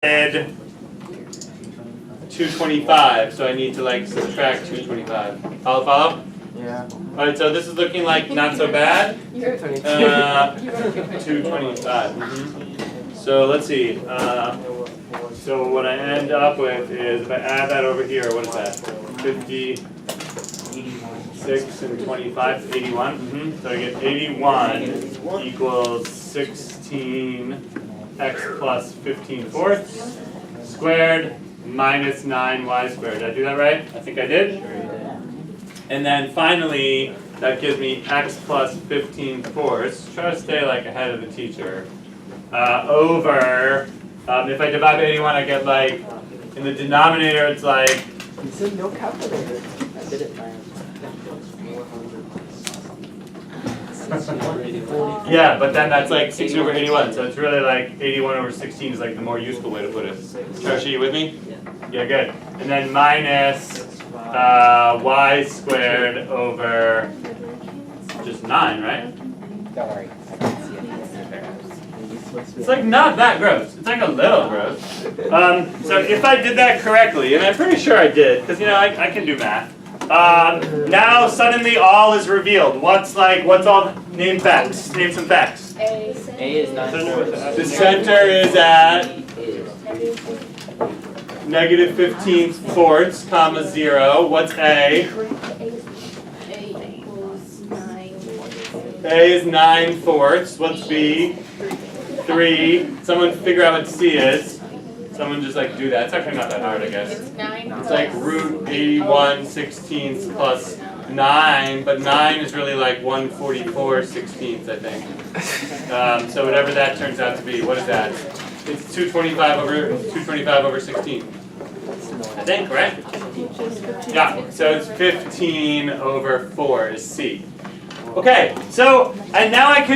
225, so I need to like subtract 225. Follow? Yeah. Alright, so this is looking like not so bad. 225. So let's see. So what I end up with is, if I add that over here, what is that? 56 and 25 is 81. So I get 81 equals 16x plus 15 fourths squared minus 9y squared. Did I do that right? I think I did. And then finally, that gives me x plus 15 fourths. Try to stay like ahead of the teacher. Over, if I divide by 81, I get like, in the denominator it's like... You said no calculator. I did it by Yeah, but then that's like 16 over 81, so it's really like 81 over 16 is like the more useful way to put it. Charshi, you with me? Yeah, good. And then minus y squared over just 9, right? Don't worry. I can see it. It's like not that gross. It's like a little gross. So if I did that correctly, and I'm pretty sure I did, because you know I can do math. Now suddenly all is revealed. What's all? Name facts. Name some facts. A is 9 fourths. The center is at negative 15 fourths, comma 0. What's A? A is 9 fourths. What's B? 3. Someone figure out what C is. Someone just like do that. It's actually not that hard, I guess. It's like root 81 16ths plus 9, but 9 is really like 144 16ths, I think. So whatever that turns out to be, what is that? It's 225 over 16. I think, right? Yeah, so it's 15 over 4 is C. Okay, so, and now I'm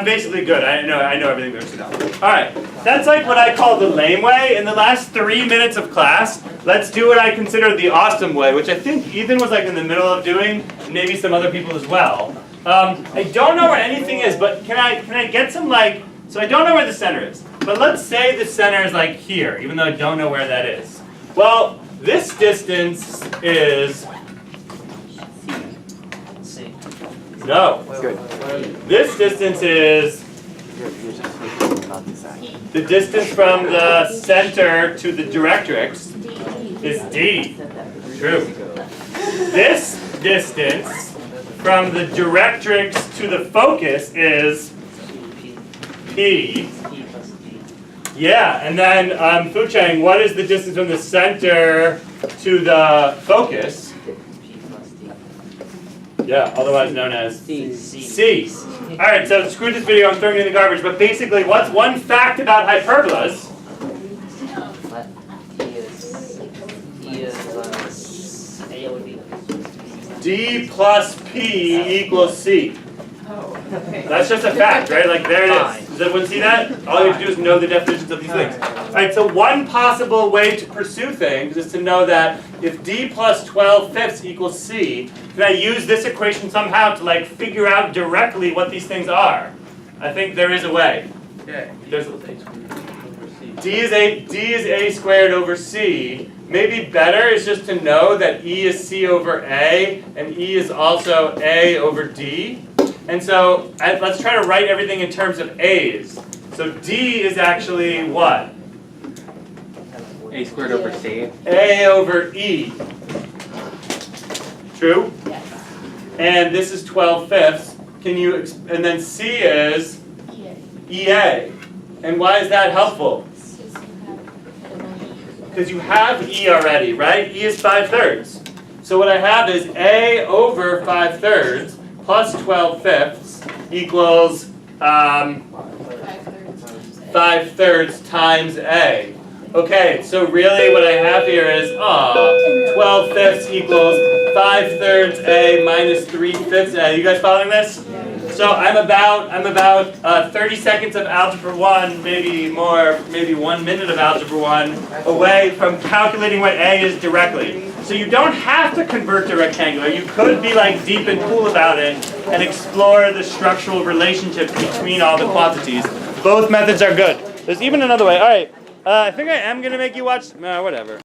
basically good. I know everything there is to know. Alright, that's like what I call the lame way. In the last 3 minutes of class, let's do what I consider the awesome way, which I think Ethan was like in the middle of doing, and maybe some other people as well. I don't know where anything is, but can I get some like, so I don't know where the center is, but let's say the center is like here, even though I don't know where that is. Well, this distance is... No. Good. This distance is the distance from the center to the directrix is D. True. This distance from the directrix to the focus is P. Yeah, and then Fucheng, what is the distance from the center to the focus? Yeah, otherwise known as C. Alright, so screw this video, I'm throwing it in the garbage, but basically, what's one fact about hyperbolas? D plus P equals C. That's just a fact, right? Like, there it is. Does everyone see that? All you have to do is know the definitions of these things. Alright, so one possible way to pursue things is to know that if D plus 12 fifths equals C, can I use this equation somehow to like figure out directly what these things are? I think there is a way. D is A squared over C. Maybe better is just to know that E is C over A, and E is also A over D. And so let's try to write everything in terms of A's. So D is actually what? A squared over C. A over E. True? Yes. And this is 12 fifths. And then C is EA. And why is that helpful? Because you have E already, right? E is 5/3. So what I have is A over 5/3 plus 12 fifths equals 5/3 times A. Okay, so really what I have here is 12 fifths equals 5/3 A minus 3/5 A. You guys following this? So I'm about 30 seconds of algebra 1, maybe more, maybe 1 minute of algebra 1 away from calculating what A is directly. So you don't have to convert to rectangular. You could be like deep and cool about it and explore the structural relationships between all the quantities. Both methods are good. There's even another way. All right. I think I am gonna make you watch. Whatever.